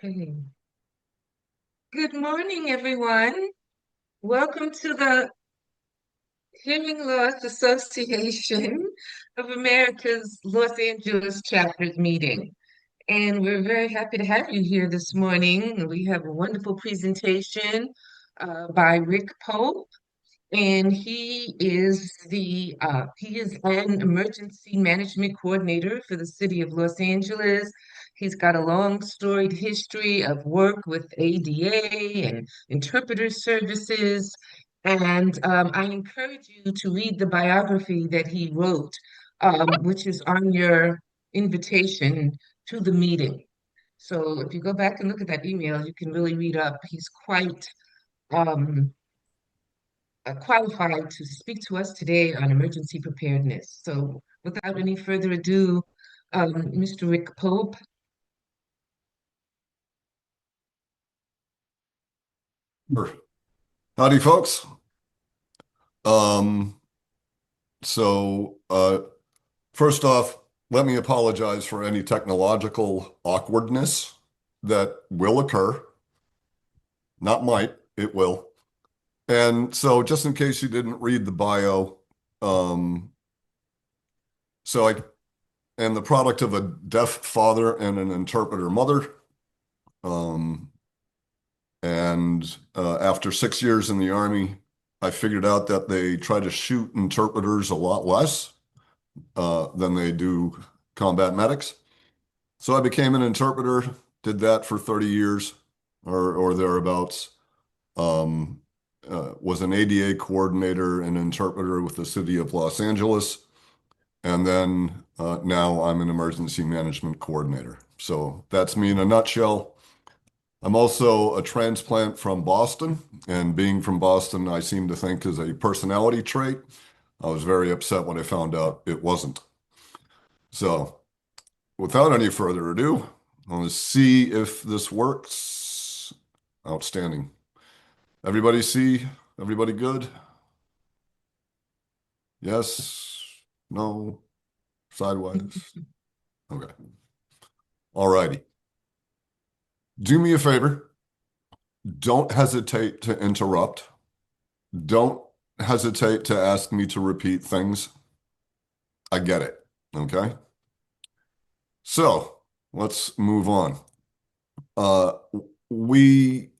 Okay. Good morning, everyone. Welcome to the Hearing Loss Association of America's Los Angeles chapters meeting. And we're very happy to have you here this morning. We have a wonderful presentation by Rick Pope, and he is an emergency management coordinator for the city of Los Angeles. He's got a long storied history of work with ADA and interpreter services. And I encourage you to read the biography that he wrote, which is on your invitation to the meeting. So if you go back and look at that email, you can really read up. He's quite um, qualified to speak to us today on emergency preparedness. So, without any further ado, Mr. Rick Pope. Sure. Howdy, folks. Um, so first off, let me apologize for any technological awkwardness that will occur. Not might, it will. And so just in case you didn't read the bio, um, so I am the product of a deaf father and an interpreter mother. Um, and after 6 years in the Army, I figured out that they try to shoot interpreters a lot less than they do combat medics. So I became an interpreter, did that for 30 years or thereabouts. Um, was an ADA coordinator and interpreter with the city of Los Angeles. And then now I'm an emergency management coordinator. So that's me in a nutshell. I'm also a transplant from Boston, and being from Boston, I seem to think is a personality trait. I was very upset when I found out it wasn't. So, without any further ado, I want to see if this works. Outstanding. Everybody see? Everybody good? Yes? No? Sideways? Okay. All righty. Do me a favor. Don't hesitate to interrupt. Don't hesitate to ask me to repeat things. I get it. Okay. So let's move on. Uh, we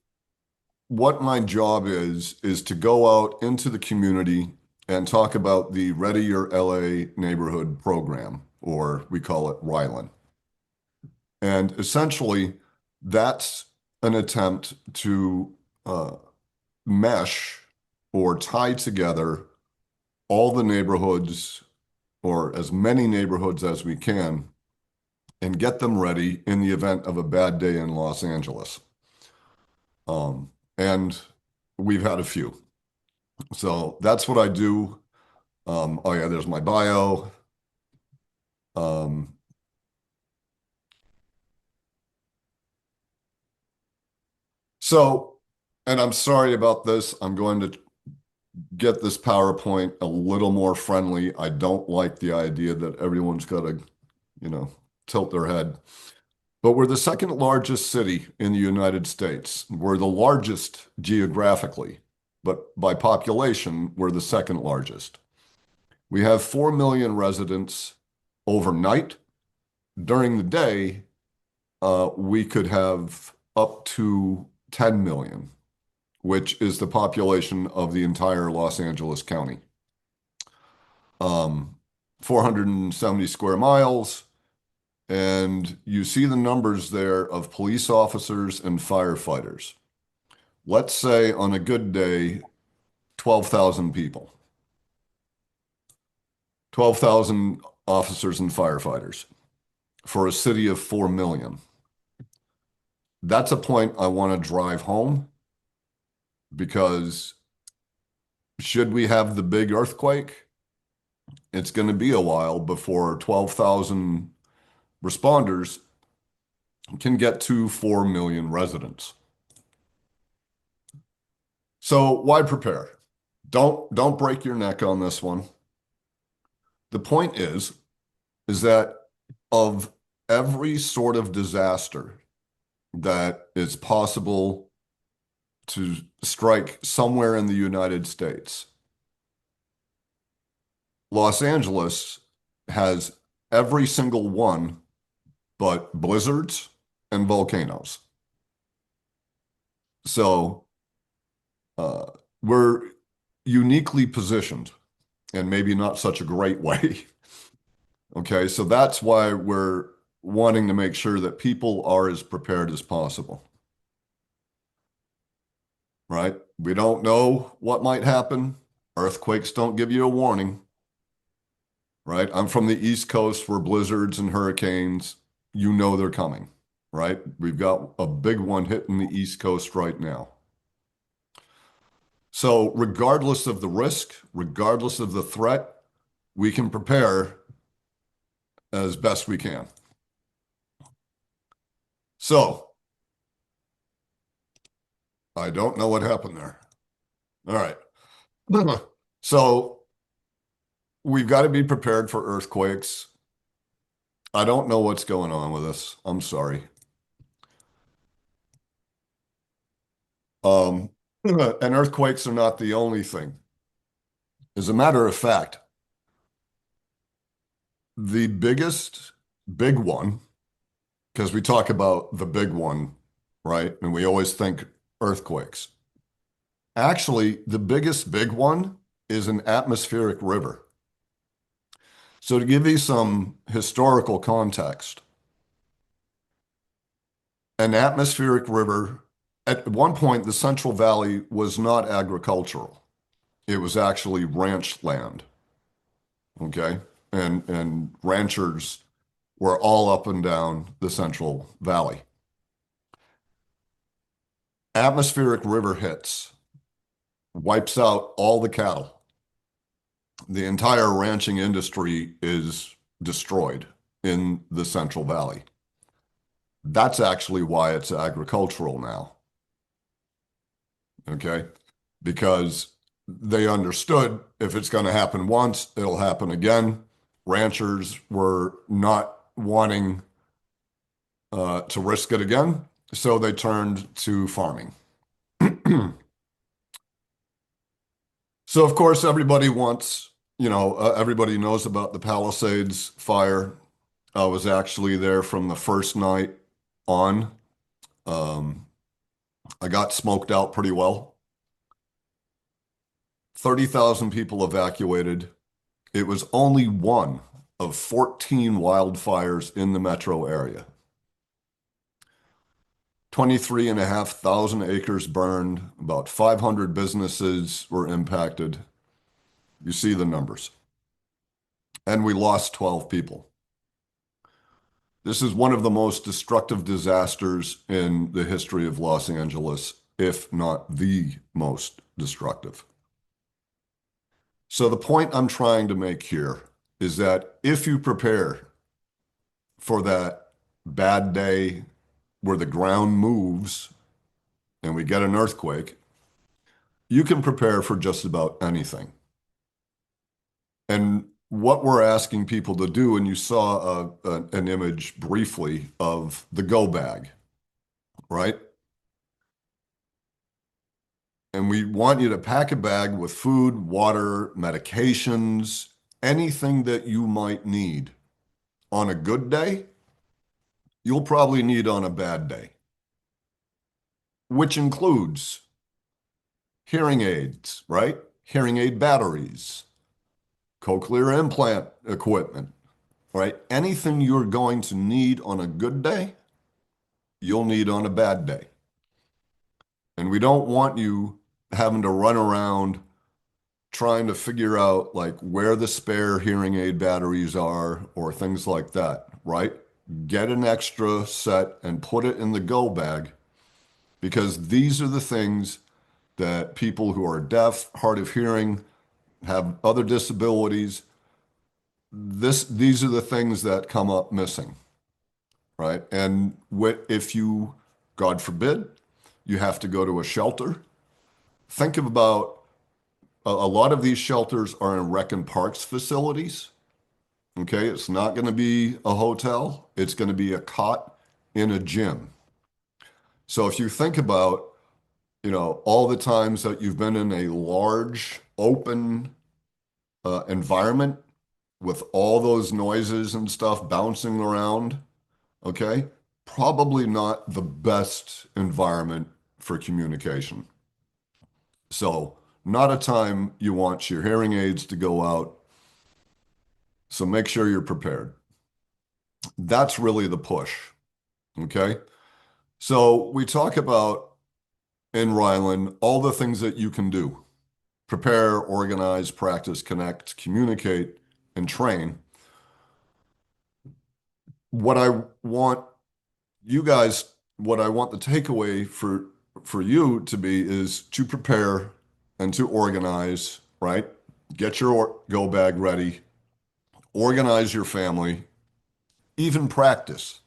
what my job is to go out into the community and talk about the Ready Your LA Neighborhood program, or we call it RYLAN. And essentially, that's an attempt to mesh or tie together all the neighborhoods, or as many neighborhoods as we can, and get them ready in the event of a bad day in Los Angeles. And we've had a few. So that's what I do. Oh yeah, there's my bio. Um, so, and I'm sorry about this. I'm going to get this PowerPoint a little more friendly. I don't like the idea that everyone's got to, you know, tilt their head. But we're the second largest city in the United States. We're the largest geographically, but by population, we're the second largest. We have 4 million residents overnight. During the day, we could have up to 10 million, which is the population of the entire Los Angeles County. 470 square miles, and you see the numbers there of police officers and firefighters. Let's say on a good day, 12,000 people, 12,000 officers and firefighters for a city of 4 million. That's a point I want to drive home because should we have the big earthquake, it's going to be a while before 12,000 responders can get to 4 million residents. So why prepare? Don't break your neck on this one. The point is that of every sort of disaster that it's possible to strike somewhere in the United States. Los Angeles has every single one but blizzards and volcanoes. So uh, we're uniquely positioned and maybe not such a great way. Okay, so that's why we're wanting to make sure that people are as prepared as possible, right? We don't know what might happen. Earthquakes don't give you a warning, right? I'm from the East Coast where blizzards and hurricanes, you know they're coming, right? We've got a big one hitting the East Coast right now. So, regardless of the risk, regardless of the threat, we can prepare as best we can. So, I don't know what happened there. All right. So, we've got to be prepared for earthquakes. I don't know what's going on with us. I'm sorry. Um, and earthquakes are not the only thing. As a matter of fact, the biggest big one, because we talk about the big one, right? And we always think earthquakes. Actually, the biggest big one is an atmospheric river. So, to give you some historical context, an atmospheric river, at one point, the Central Valley was not agricultural. It was actually ranch land, okay? And ranchers were all up and down the Central Valley. Atmospheric river hits, wipes out all the cattle. The entire ranching industry is destroyed in the Central Valley. That's actually why it's agricultural now, okay? Because they understood if it's going to happen once, it'll happen again. Ranchers were not wanting to risk it again, so they turned to farming. So, of course, everybody wants, everybody knows about the Palisades fire. I was actually there from the first night on. Um, I got smoked out pretty well. 30,000 people evacuated. It was only one of 14 wildfires in the metro area. 23,500 acres burned, about 500 businesses were impacted. You see the numbers. And we lost 12 people. This is one of the most destructive disasters in the history of Los Angeles, if not the most destructive. So the point I'm trying to make here is that if you prepare for that bad day where the ground moves and we get an earthquake, you can prepare for just about anything. And what we're asking people to do, and you saw an image briefly of the go bag, right? And we want you to pack a bag with food, water, medications, anything that you might need. On a good day, you'll probably need on a bad day, which includes hearing aids, right? Hearing aid batteries, cochlear implant equipment, right? Anything you're going to need on a good day, you'll need on a bad day. And we don't want you having to run around trying to figure out like where the spare hearing aid batteries are or things like that, right? Get an extra set and put it in the go bag because these are the things that people who are deaf, hard of hearing, have other disabilities, these are the things that come up missing, right? And if you, God forbid, you have to go to a shelter, think about a lot of these shelters are in rec and parks facilities. Okay, it's not going to be a hotel. It's going to be a cot in a gym. So if you think about, all the times that you've been in a large, open environment with all those noises and stuff bouncing around, okay, probably not the best environment for communication. So, not a time you want your hearing aids to go out. So, make sure you're prepared. That's really the push, okay? So, we talk about in Ryland all the things that you can do: prepare, organize, practice, connect, communicate, and train. What I want you guys, what I want the takeaway for you to be is to prepare and to organize, right? Get your go bag ready, organize your family, even practice.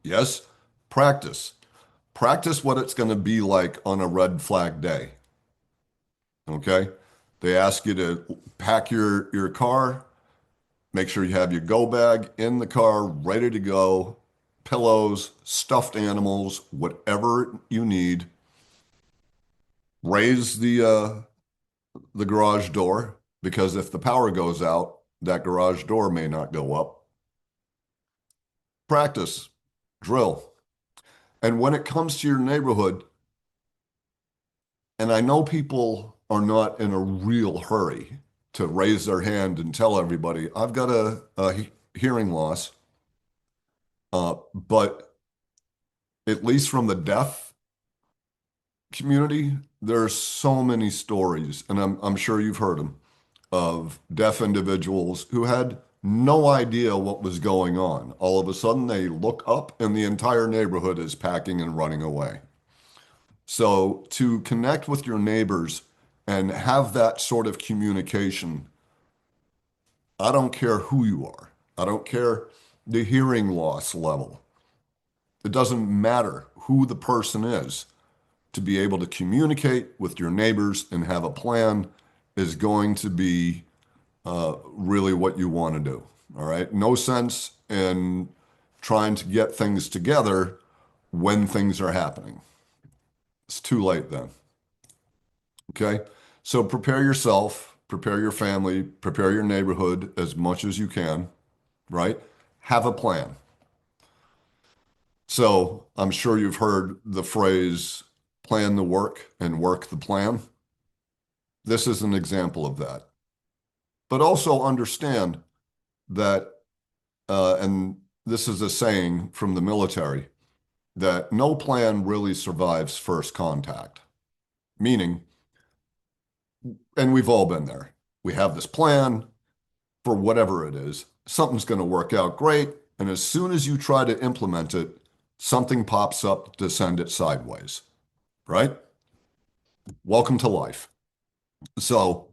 Yes, practice. Practice what it's going to be like on a red flag day. Okay? They ask you to pack your car, make sure you have your go bag in the car ready to go, pillows, stuffed animals, whatever you need. Raise the garage door because if the power goes out, that garage door may not go up. Practice, drill. And when it comes to your neighborhood, and I know people are not in a real hurry to raise their hand and tell everybody, I've got a hearing loss. But at least from the deaf community, there are so many stories, and I'm sure you've heard them, of deaf individuals who had no idea what was going on. All of a sudden, they look up and the entire neighborhood is packing and running away. So, to connect with your neighbors and have that sort of communication, I don't care who you are, I don't care the hearing loss level. It doesn't matter who the person is. To be able to communicate with your neighbors and have a plan is going to be really what you want to do. All right. No sense in trying to get things together when things are happening. It's too late then. Okay. So prepare yourself, prepare your family, prepare your neighborhood as much as you can, right? Have a plan. So I'm sure you've heard the phrase plan the work and work the plan. This is an example of that. But also understand that, and this is a saying from the military, that no plan really survives first contact. Meaning, and we've all been there, we have this plan for whatever it is, something's going to work out great. And as soon as you try to implement it, something pops up to send it sideways, right? Welcome to life. So,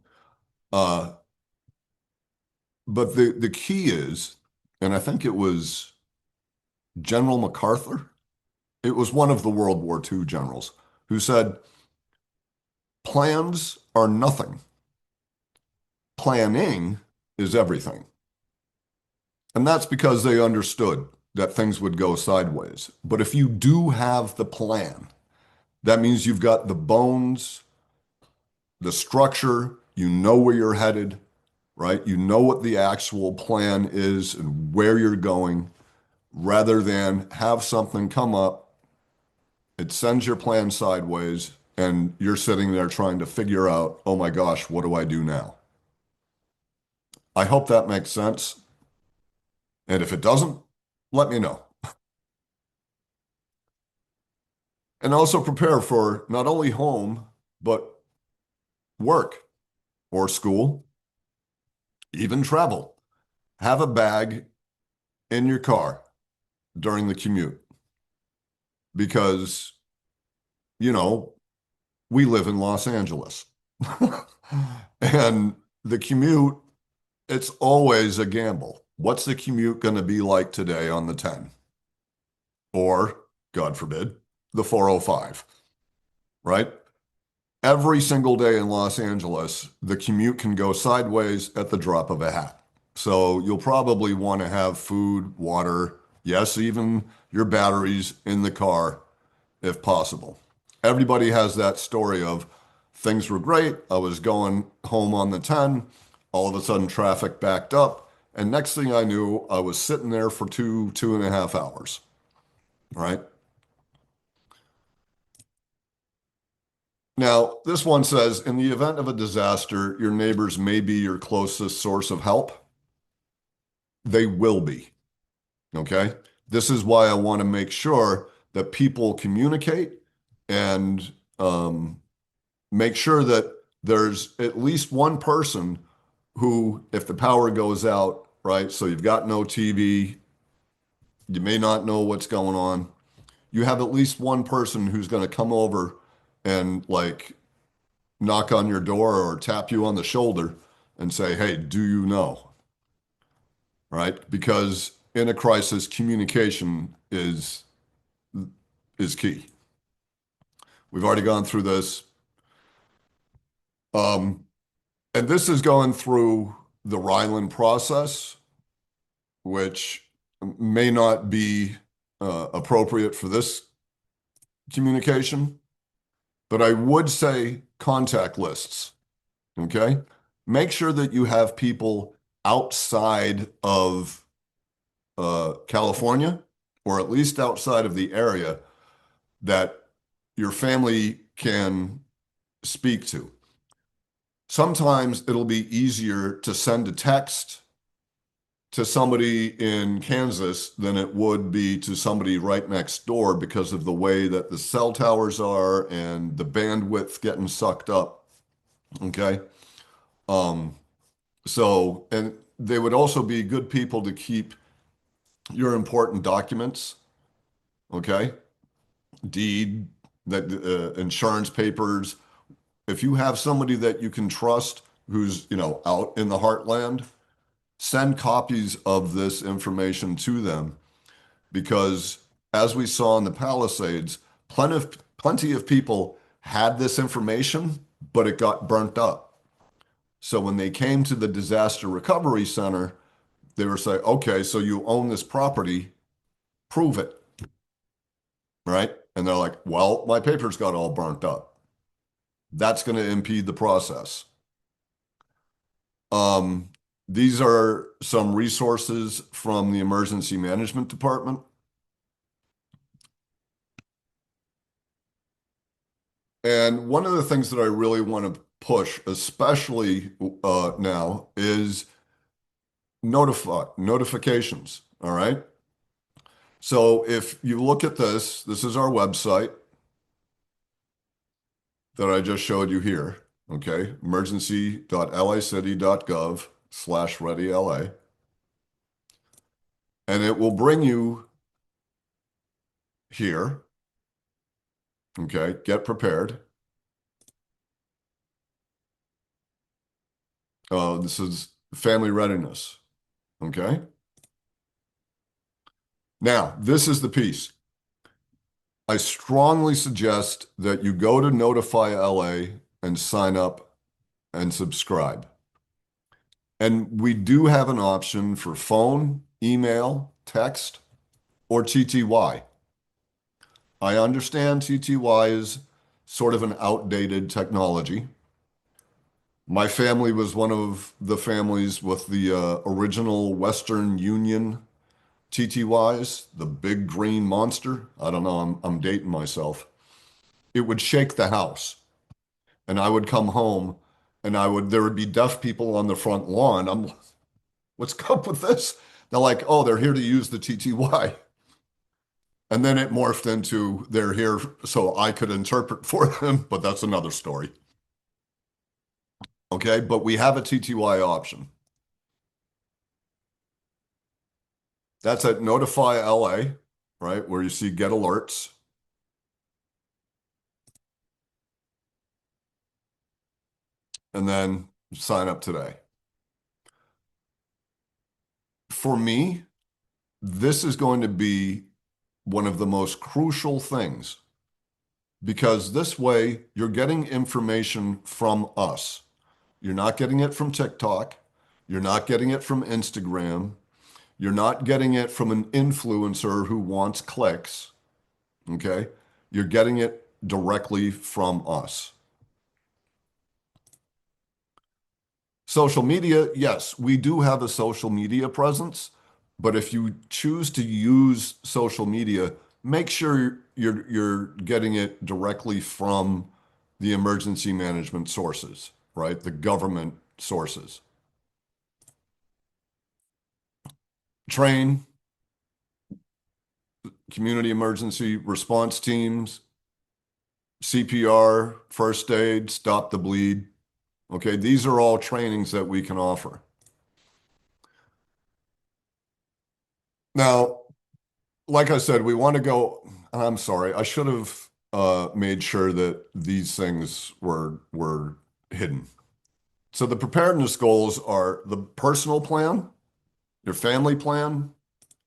uh, but the key is, and I think it was General MacArthur, it was one of the World War II generals who said, plans are nothing. Planning is everything. And that's because they understood that things would go sideways. But if you do have the plan, that means you've got the bones, the structure, you know where you're headed, right? You know what the actual plan is and where you're going, rather than have something come up, it sends your plan sideways, and you're sitting there trying to figure out, oh my gosh, what do I do now? I hope that makes sense. And if it doesn't, let me know. And also prepare for not only home, but work or school, even travel. Have a bag in your car during the commute because, you know, we live in Los Angeles. And the commute, it's always a gamble. What's the commute going to be like today on the 10? Or, God forbid, the 405, right? Every single day in Los Angeles, the commute can go sideways at the drop of a hat. So you'll probably want to have food, water, yes, even your batteries in the car if possible. Everybody has that story of things were great. I was going home on the 10. All of a sudden, traffic backed up. And next thing I knew, I was sitting there for 2.5 hours, right? Now, this one says, in the event of a disaster, your neighbors may be your closest source of help. They will be, okay? This is why I want to make sure that people communicate and make sure that there's at least one person who, if the power goes out, right? So you've got no TV, you may not know what's going on. You have at least one person who's going to come over and like knock on your door or tap you on the shoulder and say, "Hey, do you know?" Right? Because in a crisis, communication is key. We've already gone through this. Um, and this is going through the Ryland process, which may not be appropriate for this communication, but I would say contact lists. Okay. Make sure that you have people outside of California, or at least outside of the area that your family can speak to. Sometimes it'll be easier to send a text to somebody in Kansas than it would be to somebody right next door because of the way that the cell towers are and the bandwidth getting sucked up. Okay. Um, and they would also be good people to keep your important documents. Okay. Deed, that insurance papers. If you have somebody that you can trust who's, out in the heartland, send copies of this information to them because as we saw in the Palisades, plenty of people had this information, but it got burnt up. So when they came to the disaster recovery center, they were saying, okay, so you own this property, prove it, right? And they're like, well, my papers got all burnt up. That's going to impede the process. Um, these are some resources from the emergency management department. And one of the things that I really want to push, especially now, is notifications. All right. So if you look at this, this is our website that I just showed you here. Okay. emergency.lacity.gov/readyla. And it will bring you here. Okay. Get prepared. This is family readiness. Okay. Now, this is the piece. I strongly suggest that you go to Notify LA and sign up and subscribe. And we do have an option for phone, email, text, or TTY. I understand TTY is sort of an outdated technology. My family was one of the families with the original Western Union TTYs, the big green monster. I don't know, I'm dating myself. It would shake the house. And I would come home and there would be deaf people on the front lawn. What's up with this? They're like, oh, they're here to use the TTY. And then it morphed into they're here so I could interpret for them, but that's another story. Okay, but we have a TTY option. That's at Notify LA, right? Where you see get alerts. And then sign up today. For me, this is going to be one of the most crucial things because this way you're getting information from us. You're not getting it from TikTok. You're not getting it from Instagram. You're not getting it from an influencer who wants clicks. Okay. You're getting it directly from us. Social media, yes, we do have a social media presence, but if you choose to use social media, make sure you're getting it directly from the emergency management sources, right? The government sources. Train community emergency response teams, CPR, first aid, stop the bleed. Okay, these are all trainings that we can offer. Now, like I said, we want to go. I'm sorry, I should have made sure that these things were hidden. So the preparedness goals are the personal plan, your family plan,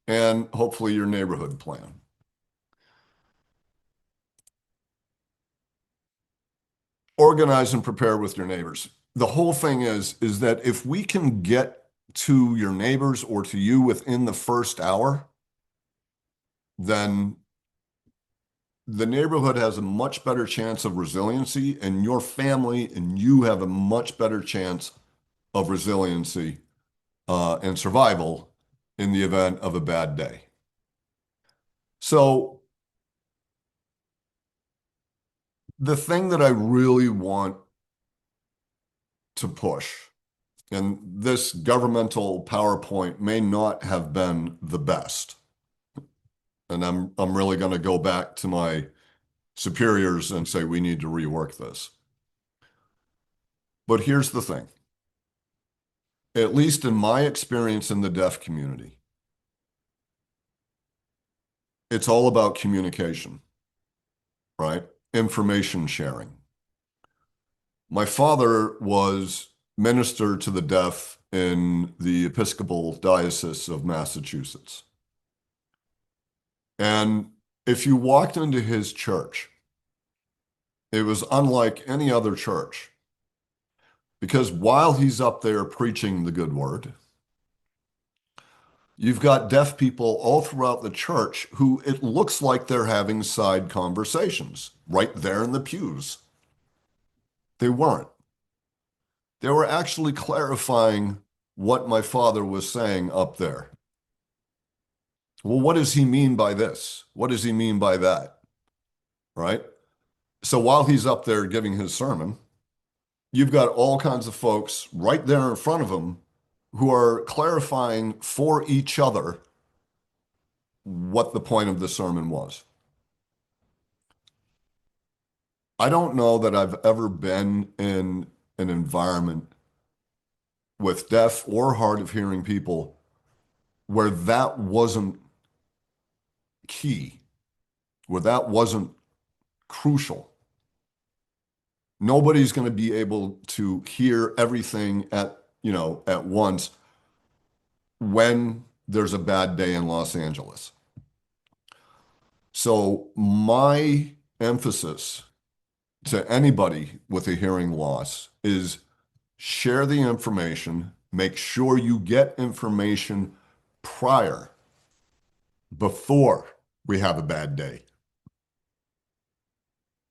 and hopefully your neighborhood plan. Organize and prepare with your neighbors. The whole thing is that if we can get to your neighbors or to you within the first hour, then the neighborhood has a much better chance of resiliency, and your family and you have a much better chance of resiliency and survival in the event of a bad day. So, the thing that I really want to push, and this governmental PowerPoint may not have been the best, and I'm really going to go back to my superiors and say we need to rework this. But here's the thing. At least in my experience in the deaf community, it's all about communication, right? Information sharing. My father was minister to the deaf in the Episcopal Diocese of Massachusetts. And if you walked into his church, it was unlike any other church because while he's up there preaching the good word, you've got deaf people all throughout the church who it looks like they're having side conversations right there in the pews. They weren't. They were actually clarifying what my father was saying up there. Well, what does he mean by this? What does he mean by that? Right? So while he's up there giving his sermon, you've got all kinds of folks right there in front of him who are clarifying for each other what the point of the sermon was. I don't know that I've ever been in an environment with deaf or hard of hearing people where that wasn't key, where that wasn't crucial. Nobody's going to be able to hear everything at once when there's a bad day in Los Angeles. So my emphasis to anybody with a hearing loss is share the information, make sure you get information prior, before we have a bad day.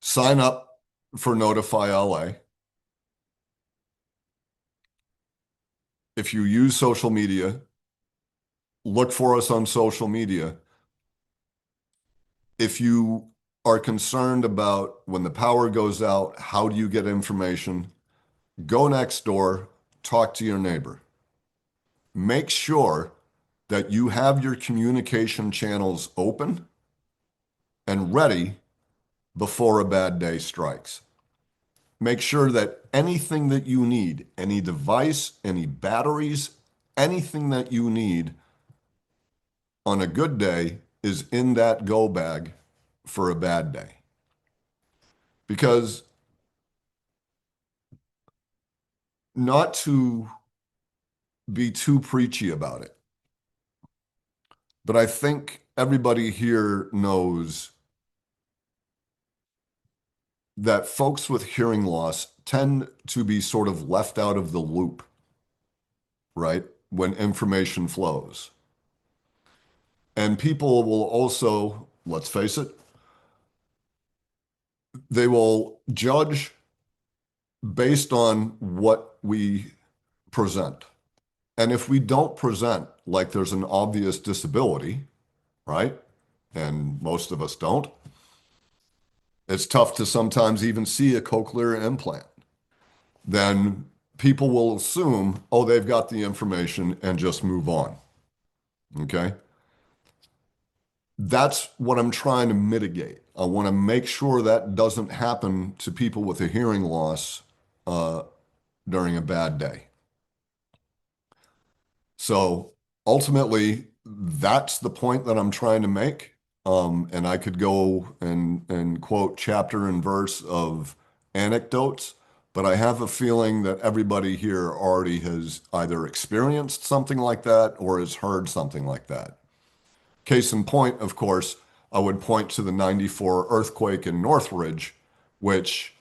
Sign up for Notify LA. If you use social media, look for us on social media. If you are concerned about when the power goes out, how do you get information? Go next door, talk to your neighbor. Make sure that you have your communication channels open and ready before a bad day strikes. Make sure that anything that you need, any device, any batteries, anything that you need on a good day is in that go bag for a bad day. Because not to be too preachy about it, but I think everybody here knows that folks with hearing loss tend to be sort of left out of the loop, right? When information flows. And people will also, let's face it, they will judge based on what we present. And if we don't present like there's an obvious disability, right? And most of us don't, it's tough to sometimes even see a cochlear implant. Then people will assume, oh, they've got the information and just move on. Okay. That's what I'm trying to mitigate. I want to make sure that doesn't happen to people with a hearing loss uh, during a bad day. So ultimately, that's the point that I'm trying to make. And I could go and quote chapter and verse of anecdotes, but I have a feeling that everybody here already has either experienced something like that or has heard something like that. Case in point, of course, I would point to the 94 earthquake in Northridge, which,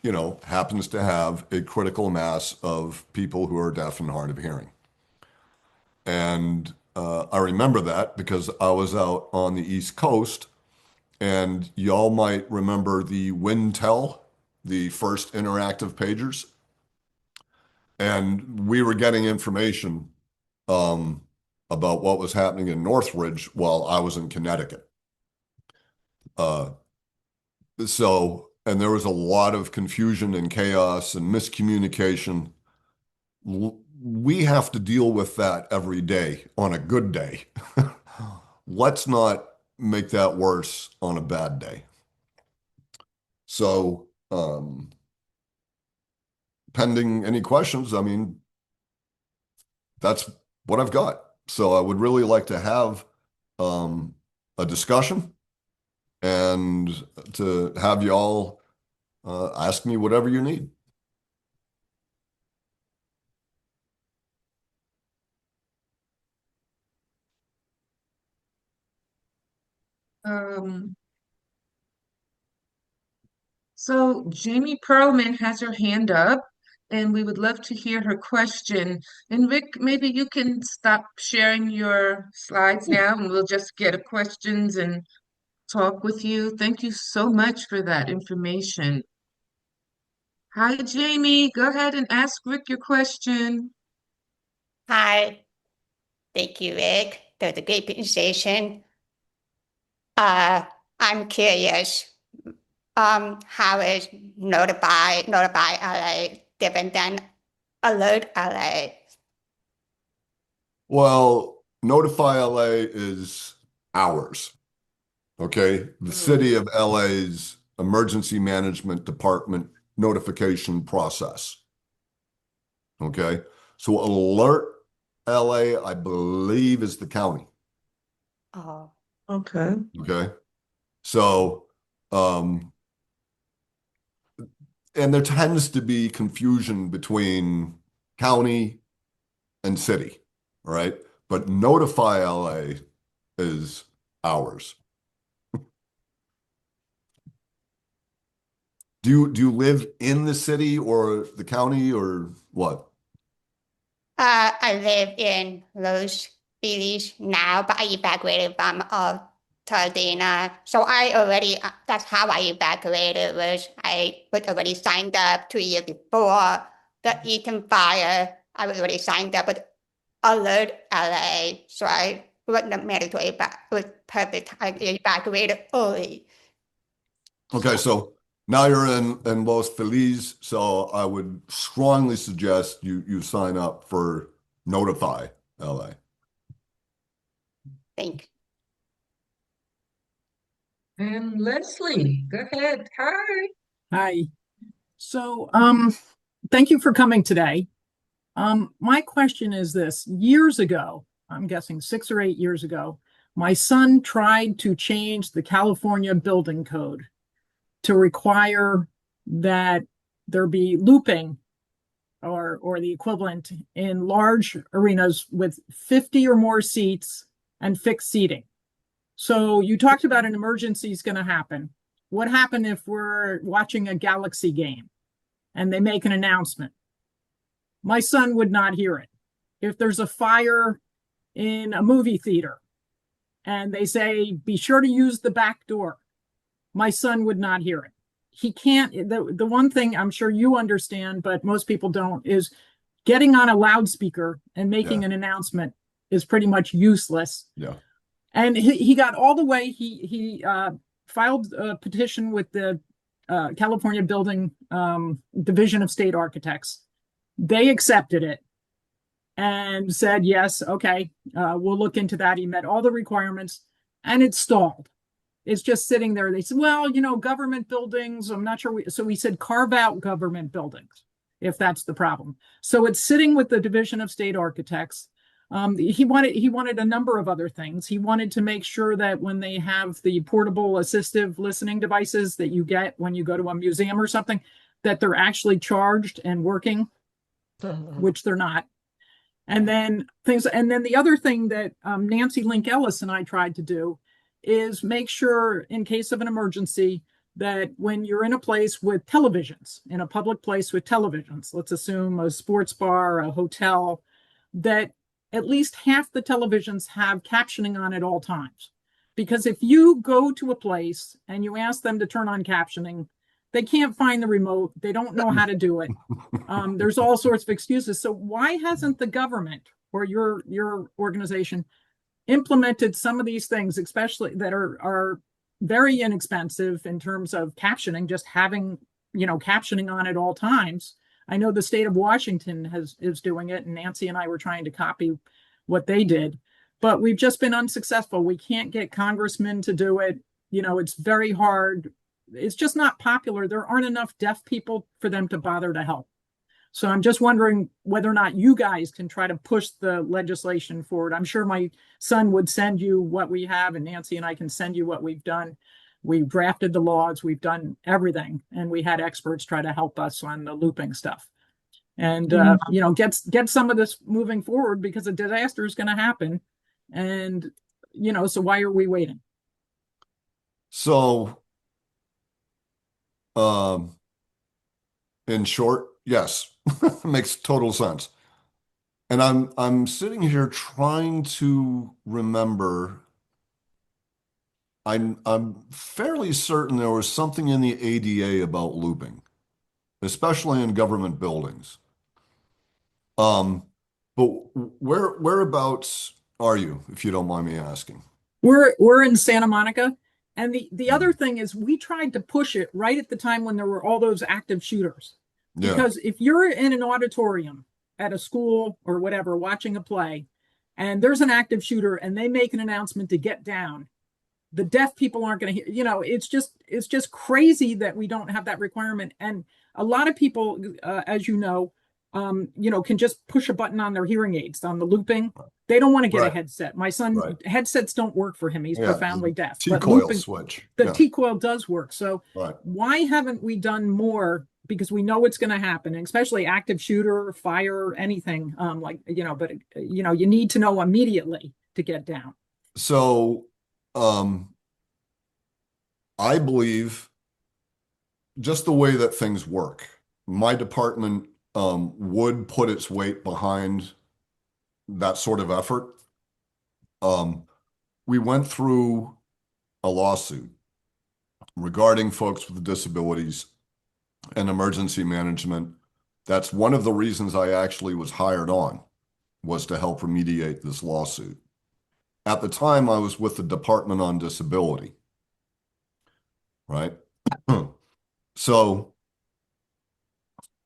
happens to have a critical mass of people who are deaf and hard of hearing. And I remember that because I was out on the East Coast, and y'all might remember the Wintel, the first interactive pagers. And we were getting information um, about what was happening in Northridge while I was in Connecticut. Uh, and there was a lot of confusion and chaos and miscommunication. We have to deal with that every day on a good day. Let's not make that worse on a bad day. So, pending any questions, I mean, that's what I've got. So I would really like to have um, a discussion and to have y'all ask me whatever you need. Um, so Jamie Perlman has her hand up, and we would love to hear her question. And Rick, maybe you can stop sharing your slides now, and we'll just get a questions and talk with you. Thank you so much for that information. Hi, Jamie. Go ahead and ask Rick your question. Hi, thank you, Rick. That was a great presentation. I'm curious, how is notify LA different than alert LA? Well, Notify LA is ours. Okay. The city Mm, of LA's emergency management department notification process. Okay. So Alert LA, I believe, is the county. Oh, okay. Okay. So, and there tends to be confusion between county and city. All right. But Notify LA is ours. Do you live in the city or the county or what? I live in Los Feliz now, but I evacuated from Tardena. So I already, that's how I evacuated was I was already signed up 2 years before the Eaton fire. I was already signed up with Alert LA. So I wasn't mandatory, but it was perfect. I evacuated early. Okay, So so now you're in Los Feliz, so I would strongly suggest you sign up for Notify LA. thank And Leslie, go ahead. Hi. Hi. So, thank you for coming today. My question is this. Years ago, I'm guessing 6 or 8 years ago, my son tried to change the California building code to require that there be looping or the equivalent in large arenas with 50 or more seats and fixed seating. So you talked about an emergency is going to happen. What happened if we're watching a Galaxy game and they make an announcement? My son would not hear it. If there's a fire in a movie theater and they say, be sure to use the back door, my son would not hear it. he can't, the one thing I'm sure you understand, but most people don't, is getting on a loudspeaker and making Yeah. an announcement is pretty much useless. Yeah. And he got all the way. He filed a petition with the California Building Division of State Architects. They accepted it and said, yes, okay, we'll look into that. He met all the requirements, and it stalled. It's just sitting there. They said, well, government buildings, I'm not sure. So we said, carve out government buildings if that's the problem. So it's sitting with the Division of State Architects. He wanted a number of other things. He wanted to make sure that when they have the portable assistive listening devices that you get when you go to a museum or something, that they're actually charged and working, which they're not. And then the other thing that Nancy Link Ellis and I tried to do is make sure, in case of an emergency, that when you're in a place with televisions, in a public place with televisions, let's assume a sports bar, a hotel, that at least half the televisions have captioning on at all times. Because if you go to a place and you ask them to turn on captioning, they can't find the remote. They don't know how to do it. There's all sorts of excuses. So why hasn't the government or your organization implemented some of these things, especially that are very inexpensive in terms of captioning, just having captioning on at all times? I know the state of Washington is doing it, and Nancy and I were trying to copy what they did, but we've just been unsuccessful. We can't get congressmen to do it. It's very hard. It's just not popular. There aren't enough deaf people for them to bother to help. So I'm just wondering whether or not you guys can try to push the legislation forward. I'm sure my son would send you what we have, and Nancy and I can send you what we've done. We've drafted the laws, we've done everything, and we had experts try to help us on the looping stuff. And get some of this moving forward, because a disaster is going to happen. And so why are we waiting? So, in short, yes, makes total sense. And I'm sitting here trying to remember. I'm fairly certain there was something in the ADA about looping, especially in government buildings. Um, but whereabouts are you, if you don't mind me asking? We're in Santa Monica. And the other thing is, we tried to push it right at the time when there were all those active shooters. Yeah, Because if you're in an auditorium at a school or whatever, watching a play, and there's an active shooter and they make an announcement to get down, the deaf people aren't going to hear. It's just crazy that we don't have that requirement. And a lot of people, as can just push a button on their hearing aids on the looping. They don't want to get a right, headset. My son, right. headsets don't work for him. He's Yeah, profoundly deaf. But T-coil looping, switch. the Yeah, T-coil does work. So right. why haven't we done more? Because we know it's going to happen, and especially active shooter, fire, anything but you need to know immediately to get down. So, I believe just the way that things work, my department would put its weight behind that sort of effort. We went through a lawsuit regarding folks with disabilities and emergency management. That's one of the reasons I actually was hired on, was to help remediate this lawsuit. At the time, I was with the Department on Disability, right? So,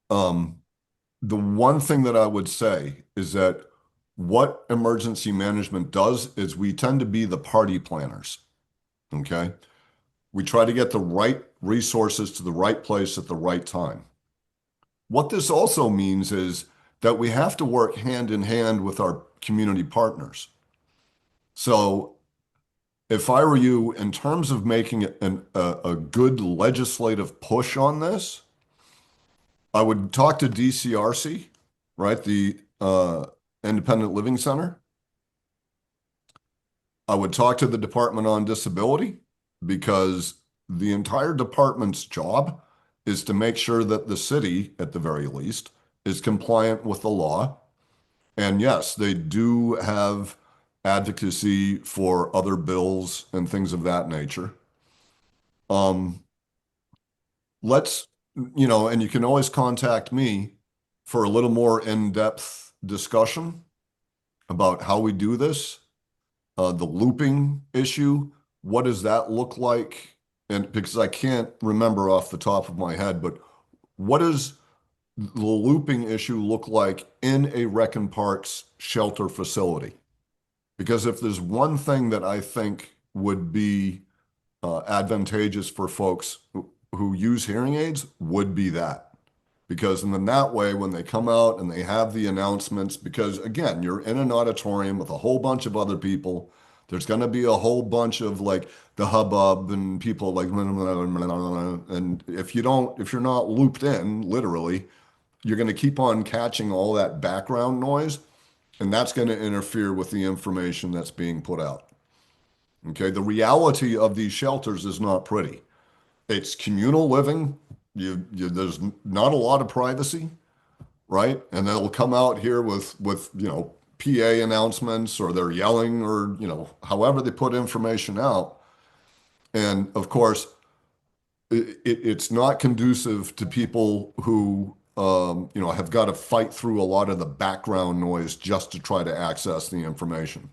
the one thing that I would say is that what emergency management does is we tend to be the party planners, okay? We try to get the right resources to the right place at the right time. What this also means is that we have to work hand in hand with our community partners. So if I were you, in terms of making a good legislative push on this, I would talk to DCRC, right? The Independent Living Center. I would talk to the Department on Disability, because the entire department's job is to make sure that the city, at the very least, is compliant with the law. And yes, they do have advocacy for other bills and things of that nature. let's, and you can always contact me for a little more in-depth discussion about how we do this, the looping issue. What does that look like? And because I can't remember off the top of my head, but what does the looping issue look like in a wreck and parts shelter facility? Because if there's one thing that I think would be advantageous for folks who use hearing aids would be that. Because and then that way, when they come out and they have the announcements, because again, you're in an auditorium with a whole bunch of other people, there's going to be a whole bunch of like the hubbub and people like, and if you're not looped in, literally, you're going to keep on catching all that background noise, and that's going to interfere with the information that's being put out. Okay, the reality of these shelters is not pretty. It's communal living. There's not a lot of privacy, right? And they'll come out here with PA announcements, or they're yelling, or however they put information out. And of course, it's not conducive to people who have got to fight through a lot of the background noise just to try to access the information.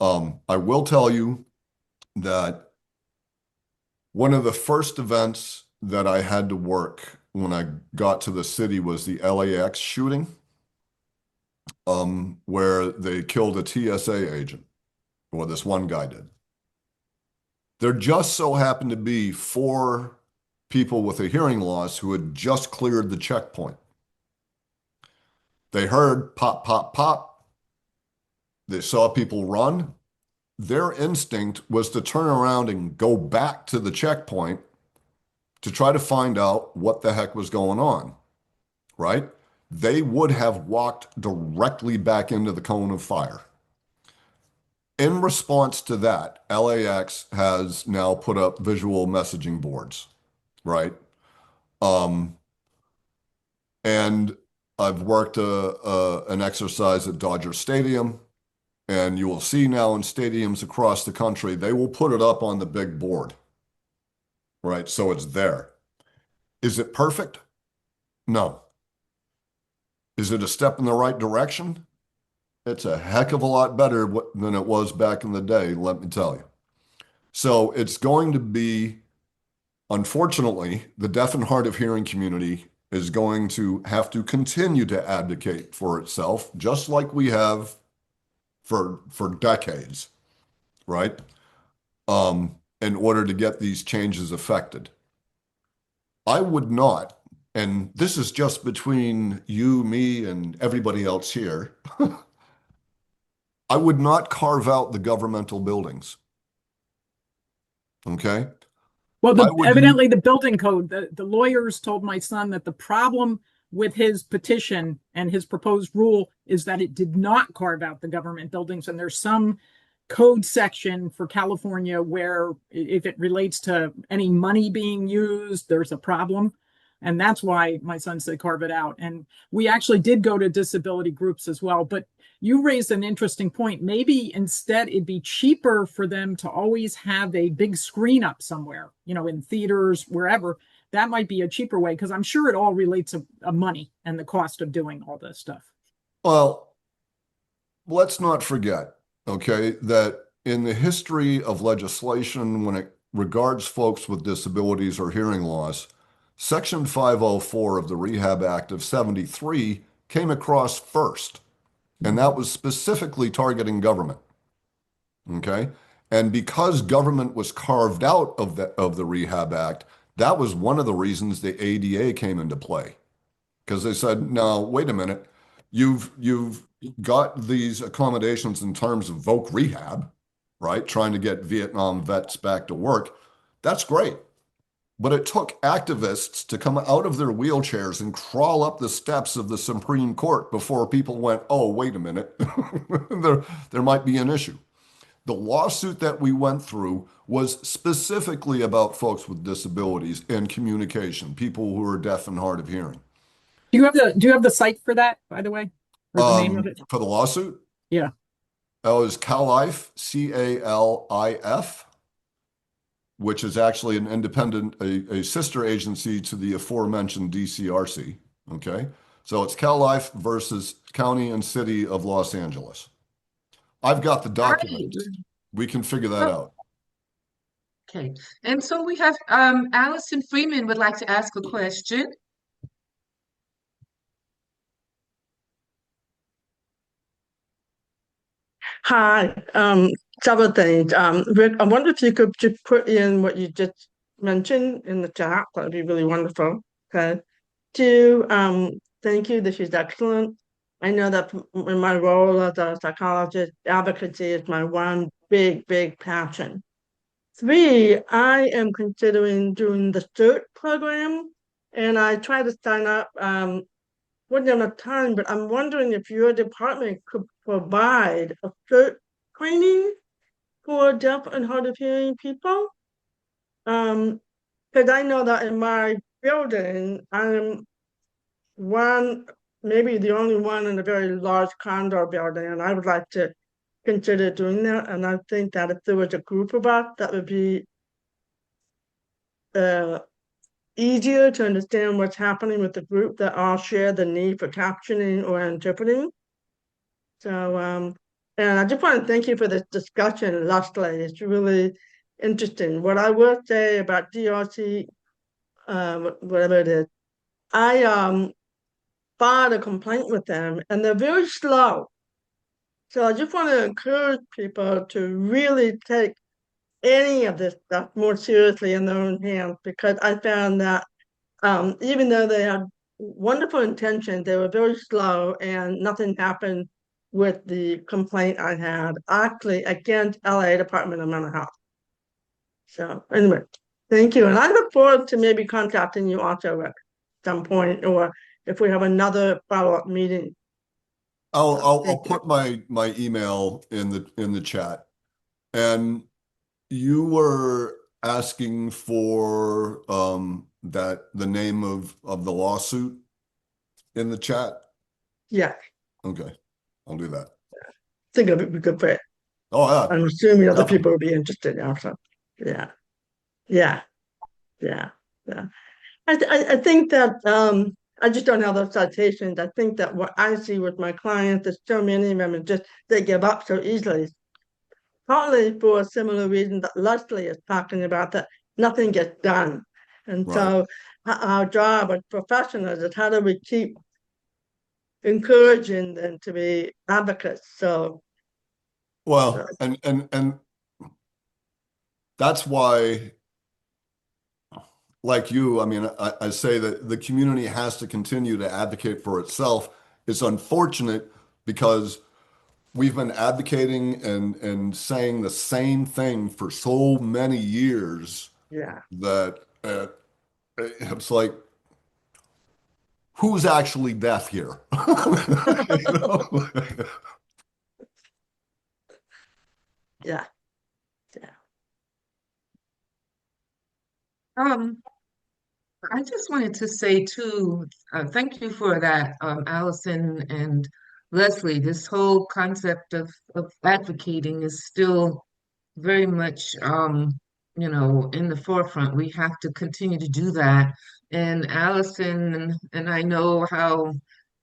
I will tell you that one of the first events that I had to work when I got to the city was the LAX shooting, where they killed a TSA agent, or this one guy did. There just so happened to be 4 people with a hearing loss who had just cleared the checkpoint. They heard pop, pop, pop. They saw people run. Their instinct was to turn around and go back to the checkpoint to try to find out what the heck was going on, right? They would have walked directly back into the cone of fire. In response to that, LAX has now put up visual messaging boards, right? And I've worked an exercise at Dodger Stadium, and you will see now in stadiums across the country, they will put it up on the big board, right? So it's there. Is it perfect? No. Is it a step in the right direction? It's a heck of a lot better than it was back in the day, let me tell you. So it's going to be, unfortunately, the deaf and hard of hearing community is going to have to continue to advocate for itself, just like we have for decades, right? In order to get these changes effected. I would not, and this is just between you, me, and everybody else here, I would not carve out the governmental buildings. Okay? Well, I would, evidently the building code, the lawyers told my son that the problem with his petition and his proposed rule is that it did not carve out the government buildings. And there's some code section for California where if it relates to any money being used, there's a problem. And that's why my son said carve it out. And we actually did go to disability groups as well. But you raised an interesting point. Maybe instead it'd be cheaper for them to always have a big screen up somewhere, in theaters, wherever. That might be a cheaper way, because I'm sure it all relates to money and the cost of doing all this stuff. well, let's not forget, okay, that in the history of legislation, when it regards folks with disabilities or hearing loss, Section 504 of the Rehab Act of 73 came across first, and that was specifically targeting government. Okay? And because government was carved out of the Rehab Act, that was one of the reasons the ADA came into play. Because they said, no, wait a minute, you've got these accommodations in terms of voc rehab, right? Trying to get Vietnam vets back to work. That's great. But it took activists to come out of their wheelchairs and crawl up the steps of the Supreme Court before people went, oh, wait a minute, there might be an issue. The lawsuit that we went through was specifically about folks with disabilities and communication, people who are deaf and hard of hearing. Do you have the site for that, by the way? Or the name of it? For the lawsuit? Yeah. That was CALIF, CALIF. which is actually an independent, a sister agency to the aforementioned DCRC. Okay. So it's CalLife versus County and City of Los Angeles. I've got the Right. documents. We can figure that Oh, out. okay. And so we have Allison Freeman would like to ask a question. Hi, several things. Rick, I wonder if you could just put in what you just mentioned in the chat. That'd be really wonderful. Okay. Two, thank you. This is excellent. I know that in my role as a psychologist, advocacy is my one big, big passion. Three, I am considering doing the CERT program, and I try to sign up. Wouldn't have enough time, but I'm wondering if your department could provide a CERT training for deaf and hard of hearing people. Because I know that in my building, I'm one, maybe the only one in a very large condo building, and I would like to consider doing that. And I think that if there was a group of us, that would be uh, easier to understand what's happening with the group that all share the need for captioning or interpreting. So, and I just want to thank you for this discussion, Leslie. It's really interesting. What I will say about DRC, whatever it is, I filed a complaint with them, and they're very slow. So I just want to encourage people to really take any of this stuff more seriously in their own hands, because I found that even though they had wonderful intentions, they were very slow and nothing happened with the complaint I had actually against LA Department of Mental Health. So anyway, thank you. And I look forward to maybe contacting you also at some point, or if we have another follow-up meeting. I'll Thank you. put my email in the chat. And you were asking for that the name of the lawsuit in the chat. Yeah, Okay, I'll do that. think of it would be good for it. Oh yeah, I'm assuming other definitely. people would be interested also. Yeah, yeah, yeah, yeah. I think that I just don't have those citations. I think that what I see with my clients is so many of them are just they give up so easily. Partly for a similar reason that Leslie is talking about, that nothing gets done. And Right. so our job as professionals is how do we keep encouraging them to be advocates. So Well, and that's why, like you, I mean, I say that the community has to continue to advocate for itself. It's unfortunate because we've been advocating and saying the same thing for so many years yeah, that it's like, who's actually deaf here? You know? yeah, yeah. Um, I just wanted to say too, thank you for that, Allison and Leslie. This whole concept of advocating is still very much, in the forefront. We have to continue to do that. And Allison and I know how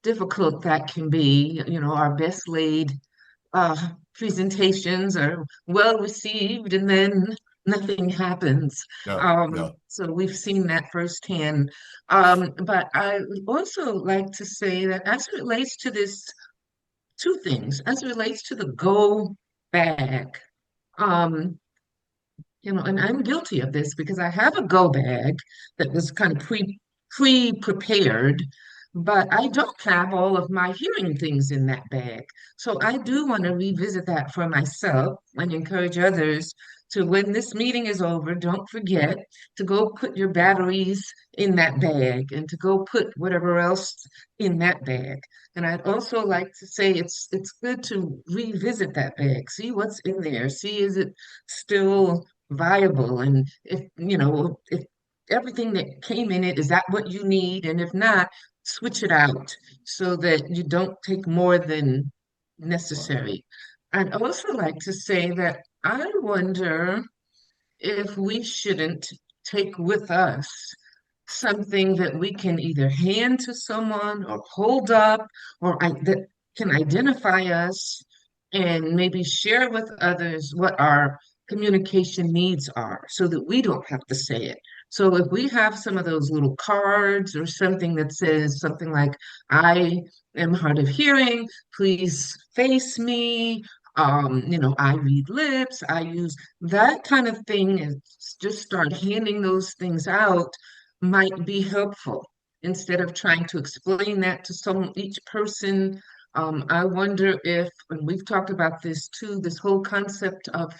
difficult that can be. Our best laid presentations are well received and then nothing happens. Yeah, yeah. So we've seen that firsthand. But I would also like to say that as it relates to this, two things, as it relates to the go bag. Um, and I'm guilty of this because I have a go bag that was kind of pre-prepared, but I don't have all of my hearing things in that bag. So I do want to revisit that for myself and encourage others to, when this meeting is over, don't forget to go put your batteries in that bag and to go put whatever else in that bag. And I'd also like to say it's good to revisit that bag, see what's in there, see is it still viable, and if everything that came in it, is that what you need, and if not, switch it out so that you don't take more than Right. necessary. I'd also like to say that I wonder if we shouldn't take with us something that we can either hand to someone or hold up that can identify us and maybe share with others what our communication needs are so that we don't have to say it. So if we have some of those little cards or something that says something like, I am hard of hearing, please face me. I read lips, I use that kind of thing, and just start handing those things out might be helpful instead of trying to explain that to each person. I wonder if, and we've talked about this too, this whole concept of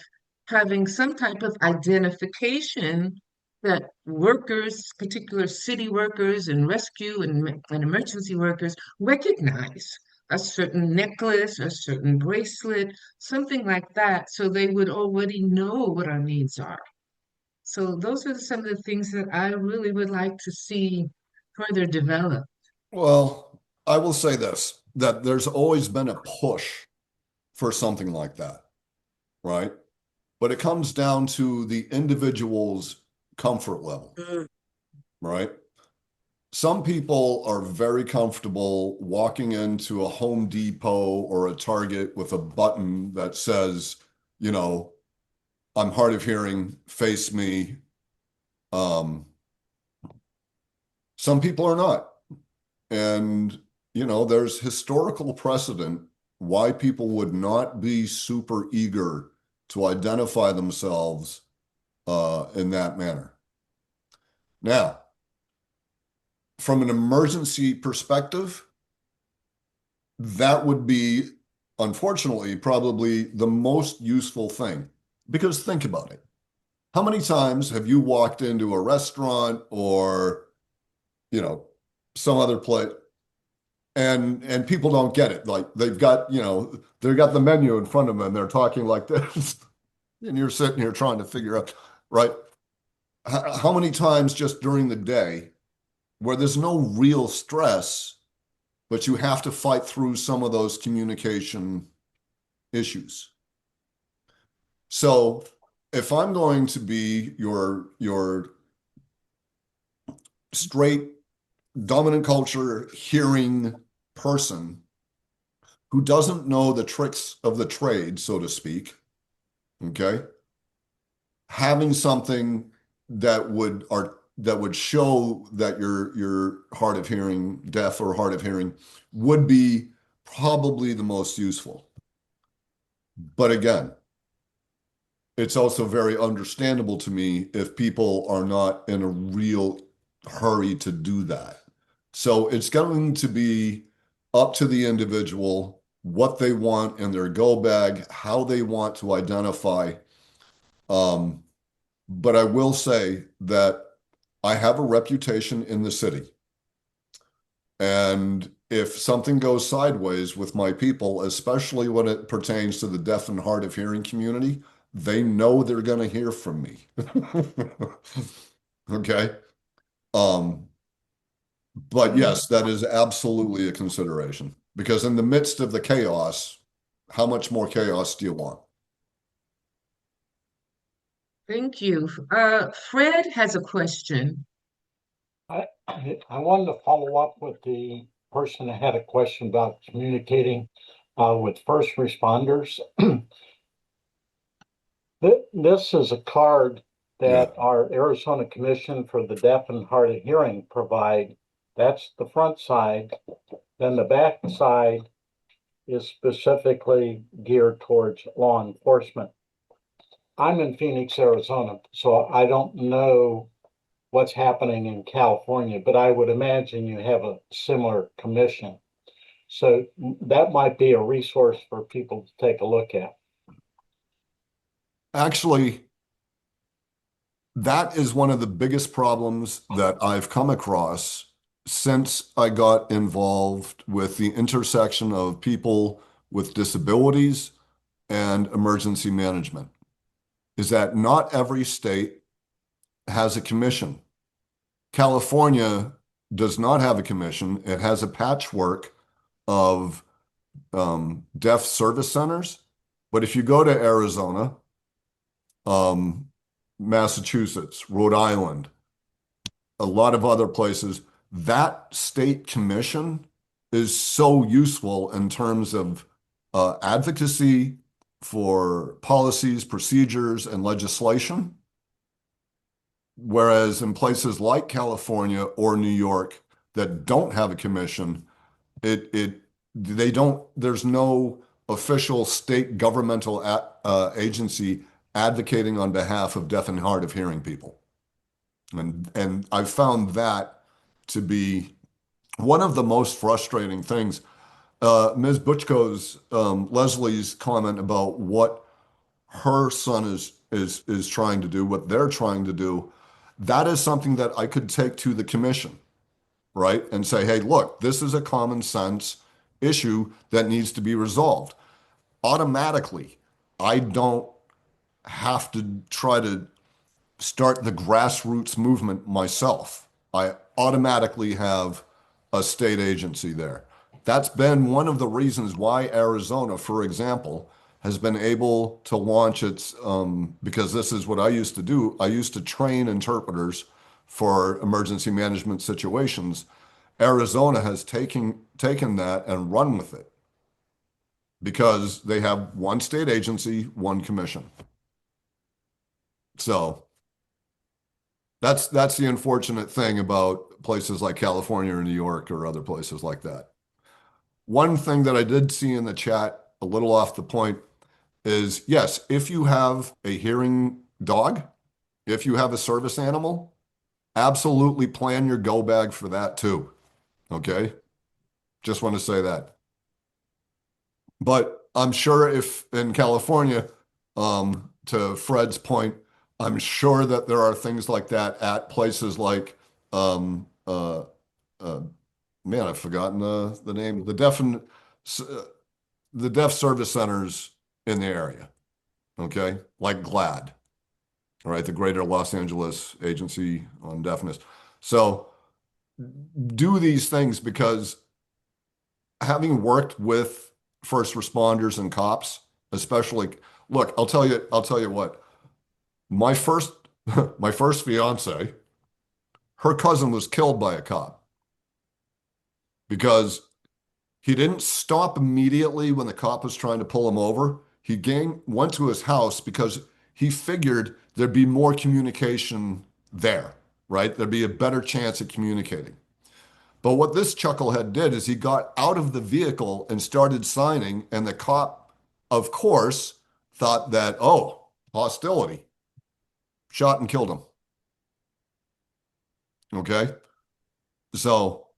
having some type of identification that workers, particular city workers and rescue and emergency workers, recognize a certain necklace, a certain bracelet, something like that, so they would already know what our needs are. So those are some of the things that I really would like to see further develop. Well, I will say this, that there's always been a push for something like that, right? But it comes down to the individual's comfort level, Mm. right? Some people are very comfortable walking into a Home Depot or a Target with a button that says, you know, I'm hard of hearing, face me. Um, some people are not. And, there's historical precedent why people would not be super eager to identify themselves in that manner. Now, from an emergency perspective, that would be, unfortunately, probably the most useful thing. Because think about it. How many times have you walked into a restaurant or, some other place and people don't get it? Like they've got the menu in front of them and they're talking like this. And you're sitting here trying to figure out, right? How many times just during the day where there's no real stress, but you have to fight through some of those communication issues. So if I'm going to be your straight dominant culture hearing person who doesn't know the tricks of the trade, so to speak, okay, having something that would show that you're hard of hearing, deaf or hard of hearing, would be probably the most useful. But again, it's also very understandable to me if people are not in a real hurry to do that. So it's going to be up to the individual what they want in their go bag, how they want to identify. But I will say that I have a reputation in the city. And if something goes sideways with my people, especially when it pertains to the deaf and hard of hearing community, they know they're going to hear from me. Okay. But yes, that is absolutely a consideration because in the midst of the chaos, how much more chaos do you want? Thank you. Fred has a question. I wanted to follow up with the person that had a question about communicating with first responders. This is a card Yeah. that our Arizona Commission for the Deaf and Hard of Hearing provide. That's the front side. Then the back side is specifically geared towards law enforcement. I'm in Phoenix, Arizona, so I don't know what's happening in California, but I would imagine you have a similar commission. So that might be a resource for people to take a look at. Actually, that is one of the biggest problems that I've come across since I got involved with the intersection of people with disabilities and emergency management, is that not every state has a commission. California does not have a commission. It has a patchwork of deaf service centers. But if you go to Arizona, Massachusetts, Rhode Island, a lot of other places, that state commission is so useful in terms of advocacy for policies, procedures, and legislation. Whereas in places like California or New York that don't have a commission, they don't, there's no official state governmental agency advocating on behalf of deaf and hard of hearing people. And I found that to be one of the most frustrating things. Ms. Butchko's, Leslie's comment about what her son is trying to do, what they're trying to do, that is something that I could take to the commission, right? And say, hey, look, this is a common sense issue that needs to be resolved. Automatically, I don't have to try to start the grassroots movement myself. I automatically have a state agency there. That's been one of the reasons why Arizona, for example, has been able to launch its, because this is what I used to do. I used to train interpreters for emergency management situations. Arizona has taken that and run with it because they have one state agency, one commission. So that's the unfortunate thing about places like California or New York or other places like that. One thing that I did see in the chat, a little off the point, is yes, if you have a hearing dog, if you have a service animal, absolutely plan your go bag for that too. Okay? Just want to say that. But I'm sure if in California, to Fred's point, I'm sure that there are things like that at places like, man, I've forgotten the name, the deaf service centers in the area, okay? Like GLAD, all right, the Greater Los Angeles Agency on Deafness. So do these things because having worked with first responders and cops, especially, look, I'll tell you what, my first fiance, her cousin was killed by a cop because he didn't stop immediately when the cop was trying to pull him over. He went to his house because he figured there'd be more communication there, right? There'd be a better chance at communicating. But what this chucklehead did is he got out of the vehicle and started signing, and the cop, of course, thought that, oh, hostility, shot and killed him. Okay? So,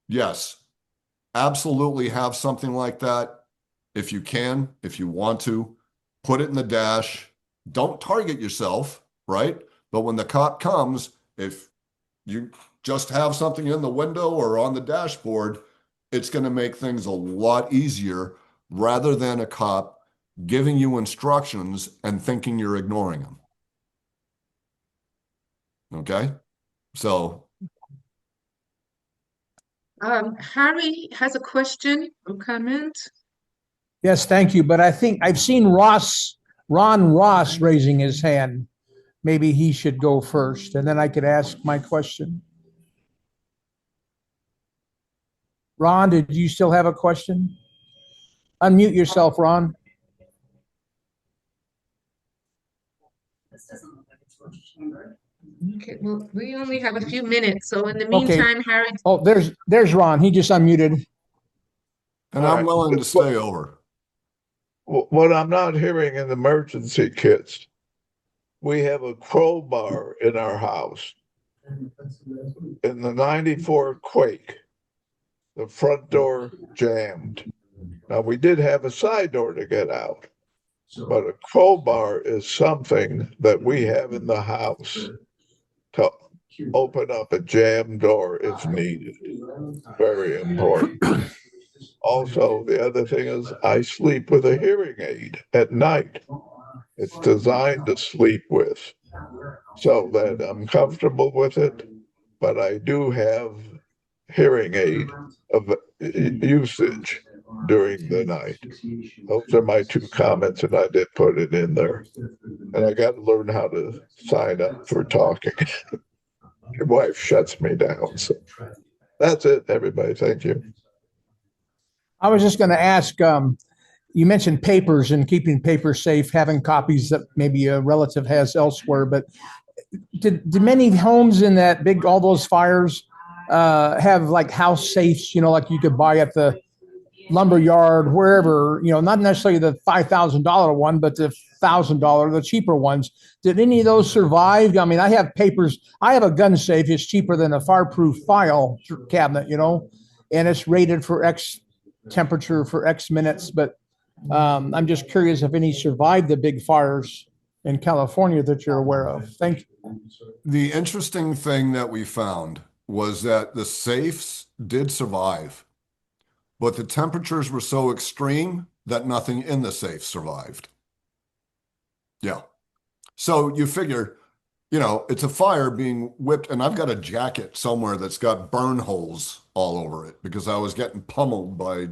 yes, absolutely have something like that. If you can, if you want to, put it in the dash. Don't target yourself, right? But when the cop comes, if you just have something in the window or on the dashboard, it's going to make things a lot easier rather than a cop giving you instructions and thinking you're ignoring them. Okay? So Harry has a question or comment. Yes, thank you. But I think I've seen Ron Ross raising his hand. Maybe he should go first, and then I could ask my question. Ron, did you still have a question? Unmute yourself, Ron. Okay, well, we only have a few minutes, so in the Okay. meantime, Harry. Oh, there's Ron. He just unmuted. and I'm willing to stay over. What I'm not hearing in emergency kits, we have a crowbar in our house. In the 94 quake, the front door jammed. Now, we did have a side door to get out, but a crowbar is something that we have in the house to open up a jammed door if needed. Very important. Also, the other thing is I sleep with a hearing aid at night. It's designed to sleep with so that I'm comfortable with it, but I do have hearing aid of usage during the night. Those are my two comments, and I did put it in there. And I got to learn how to sign up for talking. Your wife shuts me down. So that's it, everybody. Thank you. I was just going to ask, you mentioned papers and keeping papers safe, having copies that maybe a relative has elsewhere, but did many homes in that big, all those fires have like house safes, like you could buy at the lumber yard, wherever, not necessarily the $5,000 one, but the $1,000, the cheaper ones. Did any of those survive? I mean, I have papers. I have a gun safe. It's cheaper than a fireproof file cabinet, and it's rated for X temperature for X minutes. But I'm just curious if any survived the big fires in California that you're aware of. Thank you. The interesting thing that we found was that the safes did survive, but the temperatures were so extreme that nothing in the safe survived. Yeah. So you figure, it's a fire being whipped, and I've got a jacket somewhere that's got burn holes all over it because I was getting pummeled by,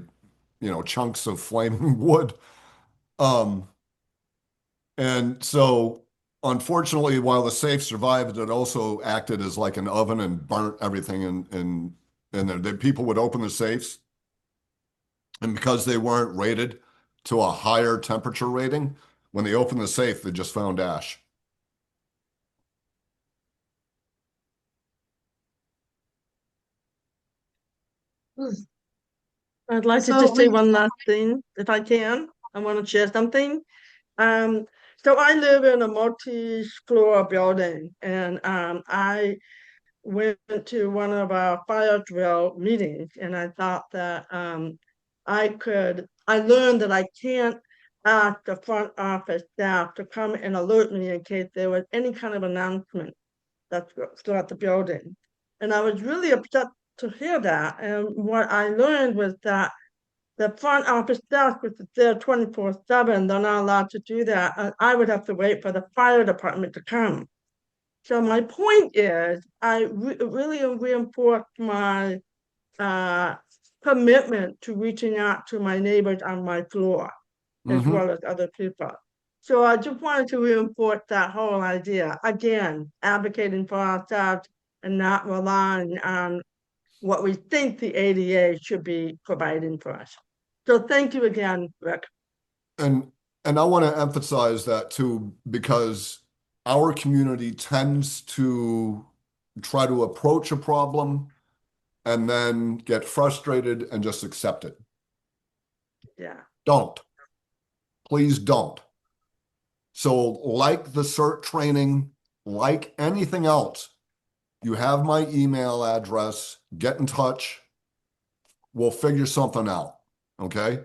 chunks of flaming wood. And so unfortunately, while the safe survived, it also acted as like an oven and burnt everything in there. People would open the safes, and because they weren't rated to a higher temperature rating, when they opened the safe, they just found ash. I'd like to just say one last thing, if I can. I want to share something. So I live in a multi-floor building, and I went to one of our fire drill meetings, and I thought that I learned that I can't ask the front office staff to come and alert me in case there was any kind of announcement that's throughout the building. And I was really upset to hear that. And what I learned was that the front office staff, which is there 24/7, they're not allowed to do that. And I would have to wait for the fire department to come. So my point is, I really reinforced my commitment to reaching out to my neighbors on my floor, as well as other people. So I just wanted to reinforce that whole idea. Again, advocating for ourselves and not relying on what we think the ADA should be providing for us. So thank you again, Rick. And I want to emphasize that too, because our community tends to try to approach a problem and then get frustrated and just accept it. Yeah. Don't. Please don't. So like the CERT training, like anything else, you have my email address, get in touch. We'll figure something out, okay?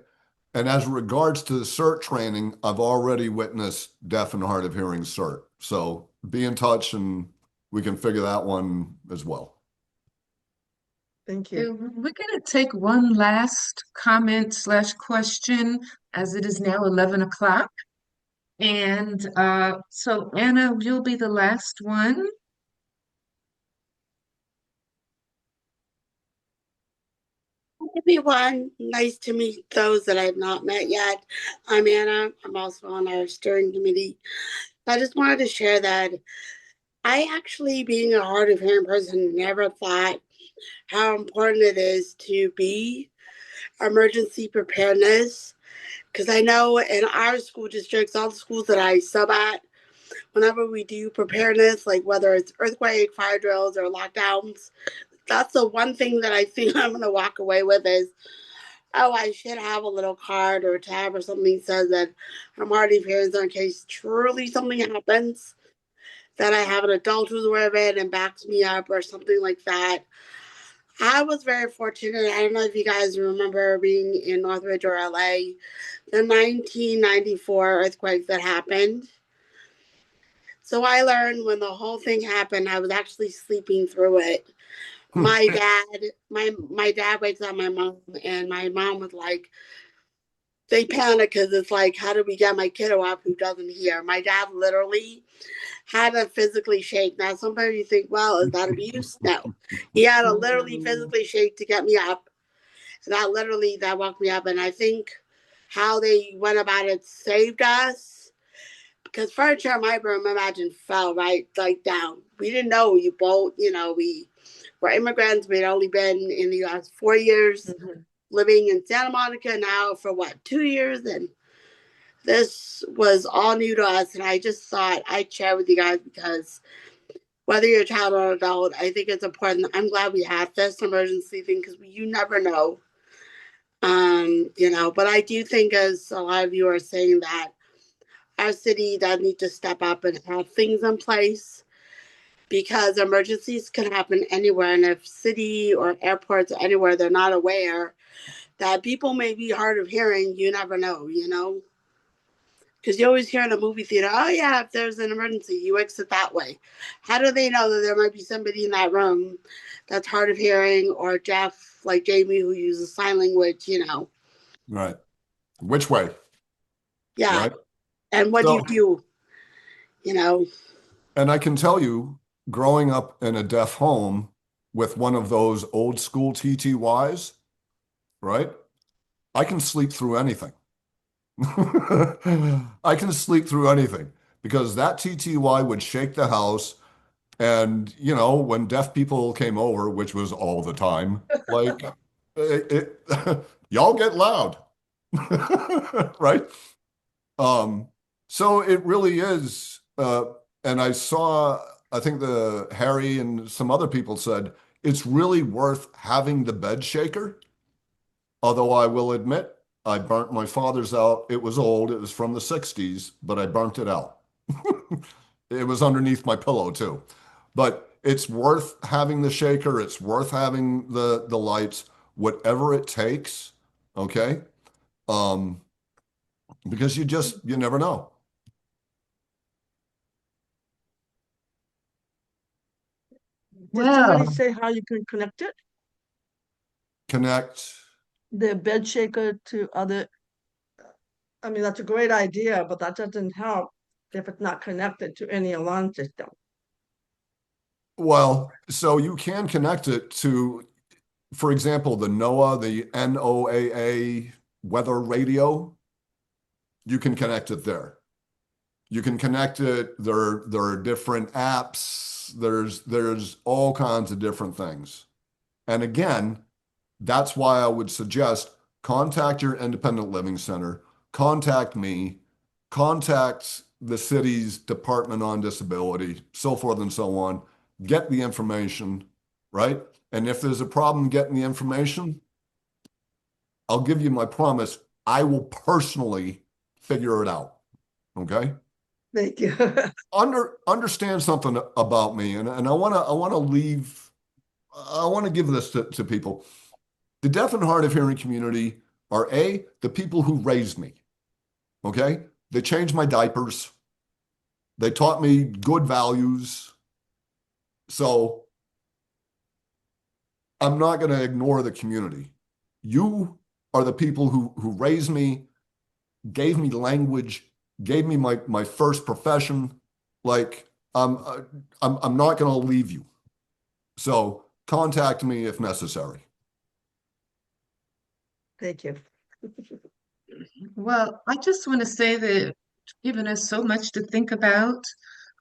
And as regards to the CERT training, I've already witnessed deaf and hard of hearing CERT. So be in touch and we can figure that one as well. Thank you. We're going to take one last comment/question as it is now 11 o'clock. And so Anna, you'll be the last one. Everyone, nice to meet those that I've not met yet. I'm Anna. I'm also on our steering committee. I just wanted to share that I actually, being a hard of hearing person, never thought how important it is to be emergency preparedness. Because I know in our school districts, all the schools that I sub at, whenever we do preparedness, like whether it's earthquake, fire drills, or lockdowns, that's the one thing that I think I'm going to walk away with is, oh, I should have a little card or a tab or something that says that I'm already prepared in case truly something happens, that I have an adult who's aware of it and backs me up or something like that. I was very fortunate. I don't know if you guys remember being in Northridge or LA, the 1994 earthquake that happened. So I learned when the whole thing happened, I was actually sleeping through it. My dad wakes up my mom, and my mom was like, they panic because it's like, how do we get my kiddo up who doesn't hear? My dad literally had to physically shake. Now, sometimes you think, well, is that abuse? No. He had to literally physically shake to get me up. that literally that woke me up. And I think how they went about it saved us, because furniture in my room, imagine, fell right like down. We didn't know. You both, we were immigrants. We'd only been in the U.S. 4 years, living in Santa Monica now for 2 years, and this was all new to us. And I just thought I'd share with you guys, because whether you're a child or an adult, I think it's important. I'm glad we have this emergency thing, because you never know. But I do think, as a lot of you are saying, that our city does need to step up and have things in place, because emergencies can happen anywhere. And if city or airports or anywhere, they're not aware that people may be hard of hearing, you never know, Because you always hear in a movie theater, oh yeah, if there's an emergency, you exit that way. How do they know that there might be somebody in that room that's hard of hearing or deaf, like Jamie, who uses sign language, Right. Which way? Yeah. Right. And what do you do? And I can tell you, growing up in a deaf home with one of those old school TTYs, right? I can sleep through anything. I can sleep through anything, because that TTY would shake the house. And, when deaf people came over, which was all the time, like, y'all get loud, right? So it really is. And I think Harry and some other people said, it's really worth having the bed shaker. Although I will admit, I burnt my father's out. It was old. It was from the 60s, but I burnt it out. It was underneath my pillow too. But it's worth having the shaker. It's worth having the lights, whatever it takes. Okay. Because you never know. Did somebody say how you can connect it? Connect. The bed shaker to other. I mean, that's a great idea, but that doesn't help if it's not connected to any alarm system. Well, so you can connect it to, for example, the NOAA, the NOAA weather radio. You can connect it there. You can connect it. There are different apps. There's all kinds of different things. And again, that's why I would suggest contact your independent living center, contact me, contact the city's Department on Disability, so forth and so on. Get the information, right? And if there's a problem getting the information, I'll give you my promise, I will personally figure it out. Okay? Thank you. Understand something about me, and I want to give this to people. The deaf and hard of hearing community are the people who raised me. Okay? They changed my diapers. They taught me good values. So I'm not going to ignore the community. You are the people who raised me, gave me language, gave me my first profession. Like, I'm not going to leave you. So contact me if necessary. Thank you. Well, I just want to say that it's given us so much to think about,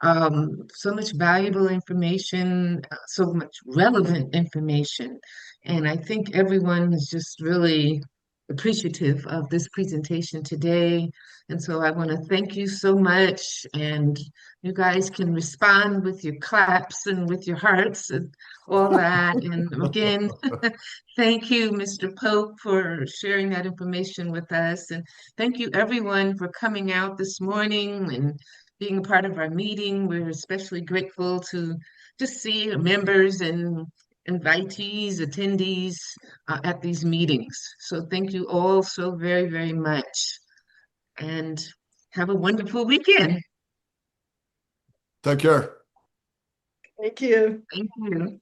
so much valuable information, so much relevant information. And I think everyone is just really appreciative of this presentation today. And so I want to thank you so much. And you guys can respond with your claps and with your hearts and all that. And again, thank you, Mr. Pope, for sharing that information with us. And thank you, everyone, for coming out this morning and being a part of our meeting. We're especially grateful to just see members and invitees, attendees at these meetings. So thank you all so very, very much. And have a wonderful weekend. Take care. Thank you. Thank you.